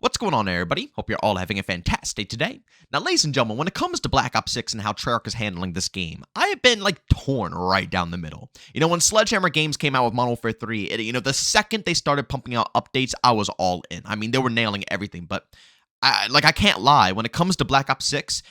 What's going on, everybody? Hope you're all having a fantastic day today. Now, ladies and gentlemen, when it comes to Black Ops 6 and how Treyarch is handling this game, I have been, torn right down the middle. When Sledgehammer Games came out with Modern Warfare 3, the second they started pumping out updates, I was all in. I mean, they were nailing everything, but I can't lie. When it comes to Black Ops 6,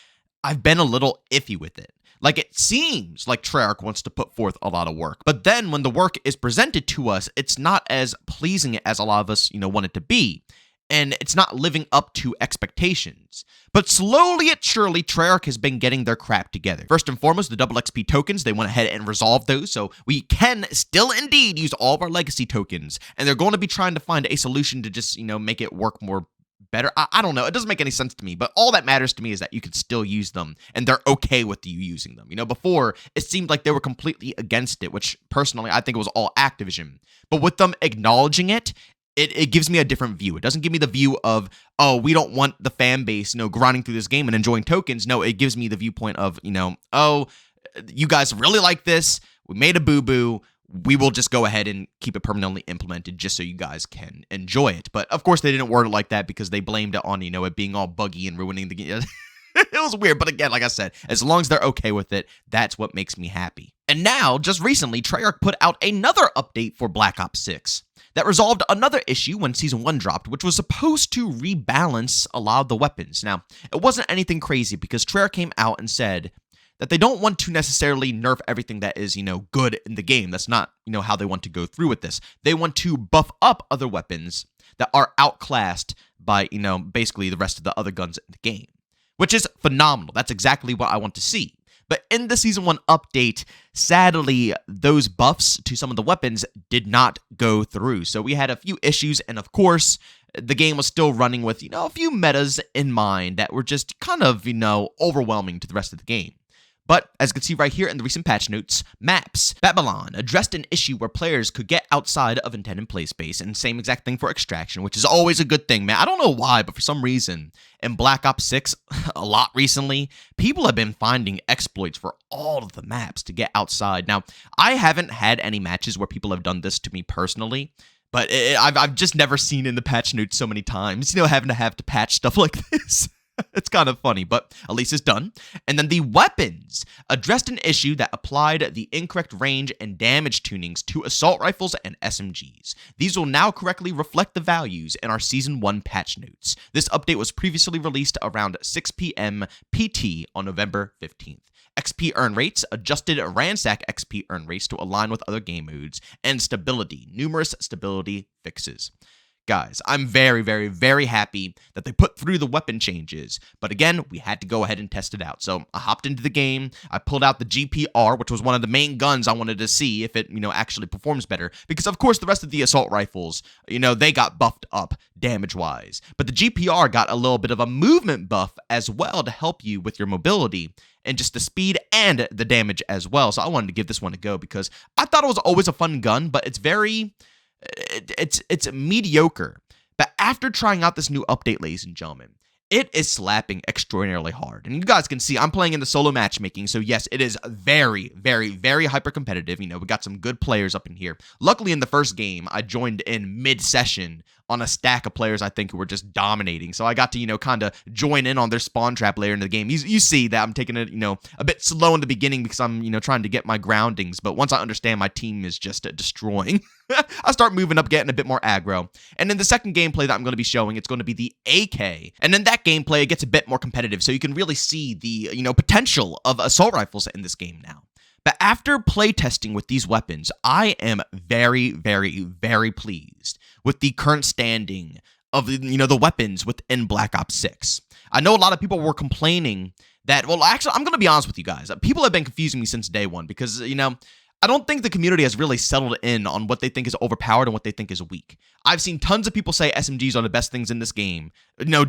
I've been a little iffy with it. It seems like Treyarch wants to put forth a lot of work, but then when the work is presented to us, it's not as pleasing as a lot of us, want it to be. And it's not living up to expectations. But slowly and surely, Treyarch has been getting their crap together. First and foremost, the double XP tokens, they went ahead and resolved those, so we can still indeed use all of our legacy tokens. And they're going to be trying to find a solution to just, make it work more better. I don't know. It doesn't make any sense to me, but all that matters to me is that you can still use them, and they're okay with you using them. Before, it seemed like they were completely against it, which personally, I think it was all Activision. But with them acknowledging it, it gives me a different view. It doesn't give me the view of, oh, we don't want the fan base, grinding through this game and enjoying tokens. No, it gives me the viewpoint of, oh, you guys really like this. We made a boo-boo. We will just go ahead and keep it permanently implemented just so you guys can enjoy it. But, of course, they didn't word it like that because they blamed it on, it being all buggy and ruining the game. It was weird, but again, like I said, as long as they're okay with it, that's what makes me happy. And now, just recently, Treyarch put out another update for Black Ops 6 that resolved another issue when Season 1 dropped, which was supposed to rebalance a lot of the weapons. Now, it wasn't anything crazy because Treyarch came out and said that they don't want to necessarily nerf everything that is, good in the game. That's not, how they want to go through with this. They want to buff up other weapons that are outclassed by, basically the rest of the other guns in the game, which is phenomenal. That's exactly what I want to see. But in the Season 1 update, sadly, those buffs to some of the weapons did not go through. So we had a few issues, and of course, the game was still running with, a few metas in mind that were just kind of, overwhelming to the rest of the game. But, as you can see right here in the recent patch notes, Maps Babylon addressed an issue where players could get outside of intended play space, and same exact thing for Extraction, which is always a good thing, man. I don't know why, but for some reason, in Black Ops 6, a lot recently, people have been finding exploits for all of the maps to get outside. Now, I haven't had any matches where people have done this to me personally, but I've just never seen in the patch notes so many times, having to have to patch stuff like this. It's kind of funny, but at least it's done. And then the weapons addressed an issue that applied the incorrect range and damage tunings to assault rifles and SMGs. These will now correctly reflect the values in our Season 1 patch notes. This update was previously released around 6 p.m. PT on November 15th. XP earn rates adjusted ransack XP earn rates to align with other game modes, and stability, numerous stability fixes. Guys, I'm very, very, very happy that they put through the weapon changes, but again, we had to go ahead and test it out. So I hopped into the game, I pulled out the GPR, which was one of the main guns I wanted to see if it, actually performs better, because of course the rest of the assault rifles, they got buffed up damage-wise, but the GPR got a little bit of a movement buff as well to help you with your mobility, and just the speed and the damage as well. So I wanted to give this one a go because I thought it was always a fun gun, but it's mediocre. But after trying out this new update, ladies and gentlemen, it is slapping extraordinarily hard. And you guys can see I'm playing in the solo matchmaking, so yes, it is very, very, very hyper competitive. We got some good players up in here. Luckily, in the first game, I joined in mid-session on a stack of players I think who were just dominating. So I got to, kind of join in on their spawn trap later in the game. You see that I'm taking it, a bit slow in the beginning because I'm, trying to get my groundings. But once I understand my team is just destroying, I start moving up, getting a bit more aggro. And in the second gameplay that I'm going to be showing, it's going to be the AK. And in that gameplay, it gets a bit more competitive. So you can really see the, potential of assault rifles in this game now. But after playtesting with these weapons, I am very, very, very pleased with the current standing of the weapons within Black Ops 6. I know a lot of people were complaining that, well, actually, I'm going to be honest with you guys. People have been confusing me since day one because, I don't think the community has really settled in on what they think is overpowered and what they think is weak. I've seen tons of people say SMGs are the best things in this game,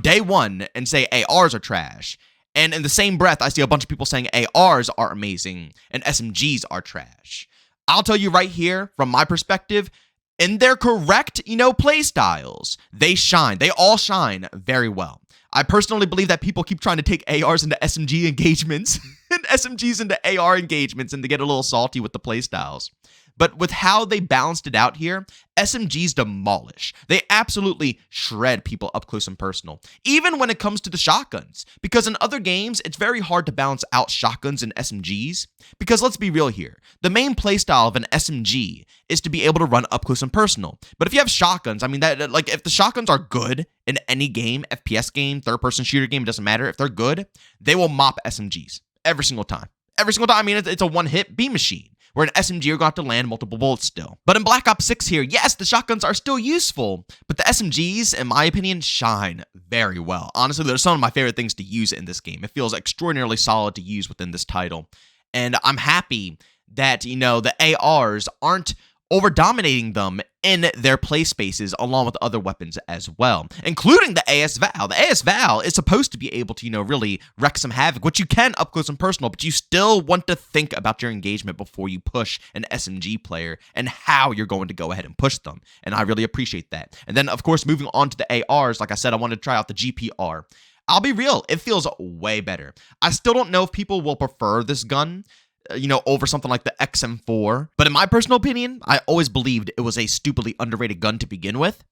day one, and say ARs are trash. And in the same breath, I see a bunch of people saying ARs are amazing and SMGs are trash. I'll tell you right here, from my perspective, in their correct, play styles, they shine. They all shine very well. I personally believe that people keep trying to take ARs into SMG engagements and SMGs into AR engagements and to get a little salty with the playstyles. But with how they balanced it out here, SMGs demolish. They absolutely shred people up close and personal, even when it comes to the shotguns. Because in other games, it's very hard to balance out shotguns and SMGs. Because let's be real here, the main playstyle of an SMG is to be able to run up close and personal. But if you have shotguns, I mean, like if the shotguns are good in any game, FPS game, third-person shooter game, it doesn't matter. If they're good, they will mop SMGs every single time. Every single time. I mean, it's a one-hit beam machine, where an SMG you're going to have to land multiple bullets still. But in Black Ops 6 here, yes, the shotguns are still useful, but the SMGs, in my opinion, shine very well. Honestly, they're some of my favorite things to use in this game. It feels extraordinarily solid to use within this title. And I'm happy that, the ARs aren't over-dominating them in their play spaces along with other weapons as well, including the AS-Val. The AS-Val is supposed to be able to, really wreak some havoc, which you can up close and personal, but you still want to think about your engagement before you push an SMG player and how you're going to go ahead and push them, and I really appreciate that. And then, of course, moving on to the ARs, like I said, I wanted to try out the GPR. I'll be real, it feels way better. I still don't know if people will prefer this gun, over something like the XM4. But in my personal opinion, I always believed it was a stupidly underrated gun to begin with.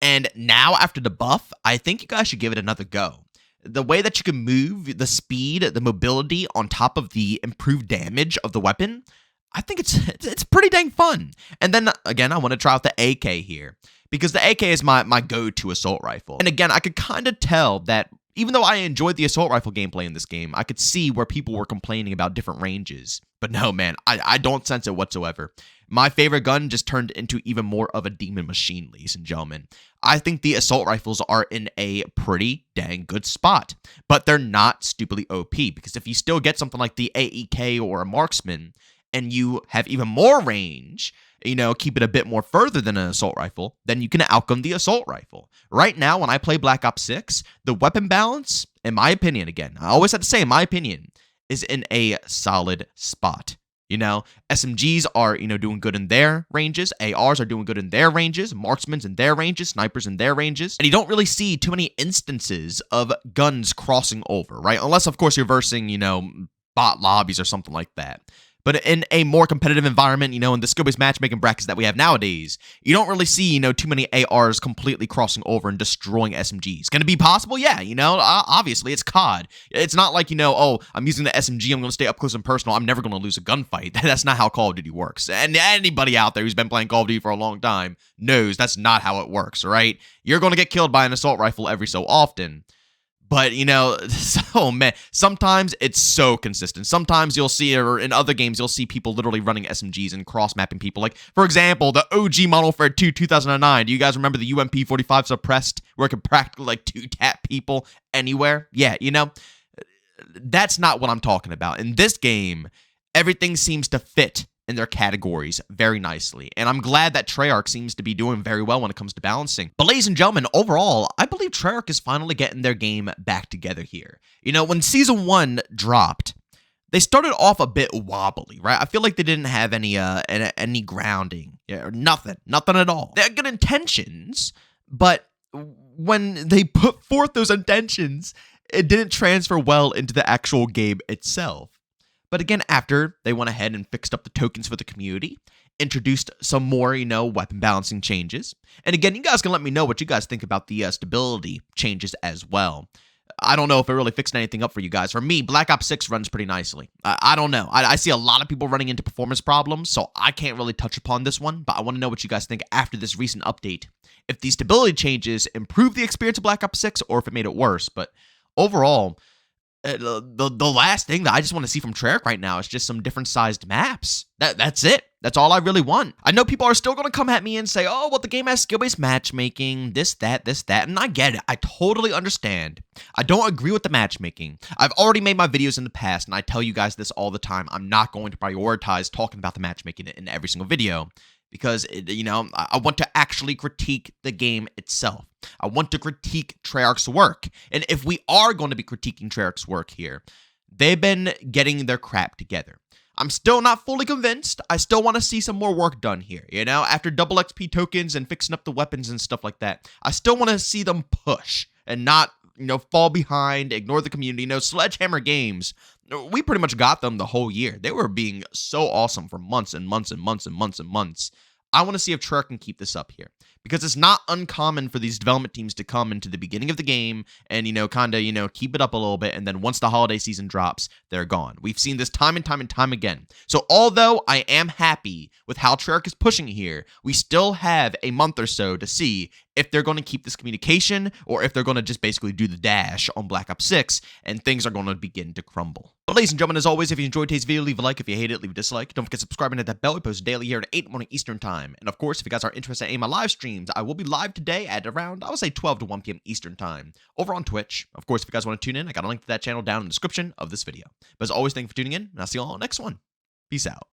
And now, after the buff, I think you guys should give it another go. The way that you can move, the speed, the mobility, on top of the improved damage of the weapon, I think it's pretty dang fun. And then, again, I want to try out the AK here, because the AK is my go-to assault rifle. And again, I could kind of tell that even though I enjoyed the assault rifle gameplay in this game, I could see where people were complaining about different ranges. But no, man, I don't sense it whatsoever. My favorite gun just turned into even more of a demon machine, ladies and gentlemen. I think the assault rifles are in a pretty dang good spot, but they're not stupidly OP, because if you still get something like the AEK or a marksman, and you have even more range, keep it a bit more further than an assault rifle, then you can outgun the assault rifle. Right now, when I play Black Ops 6, the weapon balance, in my opinion, again, I always have to say, in my opinion, is in a solid spot. SMGs are, doing good in their ranges. ARs are doing good in their ranges. Marksmen's in their ranges. Snipers in their ranges. And you don't really see too many instances of guns crossing over, right? Unless, of course, you're versing, bot lobbies or something like that. But in a more competitive environment, in the skill-based matchmaking brackets that we have nowadays, you don't really see, too many ARs completely crossing over and destroying SMGs. Can it be possible? Yeah, obviously, it's COD. It's not like, oh, I'm using the SMG, I'm going to stay up close and personal, I'm never going to lose a gunfight. That's not how Call of Duty works. And anybody out there who's been playing Call of Duty for a long time knows that's not how it works, right? You're going to get killed by an assault rifle every so often. But, man, sometimes it's so consistent. Sometimes you'll see, or in other games, you'll see people literally running SMGs and cross-mapping people. Like, for example, the OG Modern Warfare 2 2009. Do you guys remember the UMP-45 suppressed, where it could practically, two-tap people anywhere? Yeah, that's not what I'm talking about. In this game, everything seems to fit in their categories very nicely. And I'm glad that Treyarch seems to be doing very well when it comes to balancing. But ladies and gentlemen, overall, I believe Treyarch is finally getting their game back together here. When Season 1 dropped, they started off a bit wobbly, right? I feel like they didn't have any grounding, or nothing at all. They had good intentions, but when they put forth those intentions, it didn't transfer well into the actual game itself. But again, after they went ahead and fixed up the tokens for the community, introduced some more, weapon balancing changes. And again, you guys can let me know what you guys think about the stability changes as well. I don't know if it really fixed anything up for you guys. For me, Black Ops 6 runs pretty nicely. I don't know. I see a lot of people running into performance problems, so I can't really touch upon this one, but I want to know what you guys think after this recent update. If the stability changes improved the experience of Black Ops 6, or if it made it worse. But overall, the last thing that I just want to see from Treyarch right now is just some different sized maps. That's it. That's all I really want. I know people are still going to come at me and say, oh, well, the game has skill-based matchmaking, this, that, and I get it. I totally understand. I don't agree with the matchmaking. I've already made my videos in the past, and I tell you guys this all the time. I'm not going to prioritize talking about the matchmaking in every single video, because, I want to actually critique the game itself. I want to critique Treyarch's work. And if we are going to be critiquing Treyarch's work here, they've been getting their crap together. I'm still not fully convinced. I still want to see some more work done here, after double XP tokens and fixing up the weapons and stuff like that. I still want to see them push and not, fall behind, ignore the community. Sledgehammer Games, We pretty much got them the whole year. They were being so awesome for months and months and months and months and months. I want to see if Treyarch can keep this up here, because it's not uncommon for these development teams to come into the beginning of the game and, kind of, keep it up a little bit. And then once the holiday season drops, they're gone. We've seen this time and time and time again. So although I am happy with how Treyarch is pushing here, we still have a month or so to see if they're going to keep this communication or if they're going to just basically do the dash on Black Ops 6 and things are going to begin to crumble. But ladies and gentlemen, as always, if you enjoyed today's video, leave a like. If you hate it, leave a dislike. Don't forget to subscribe and hit that bell. We post daily here at 8 in the morning Eastern time. And of course, if you guys are interested in my live streams, I will be live today at around, I would say 12 to 1 p.m. Eastern time over on Twitch. Of course, if you guys want to tune in, I got a link to that channel down in the description of this video. But as always, thank you for tuning in, and I'll see you all next one. Peace out.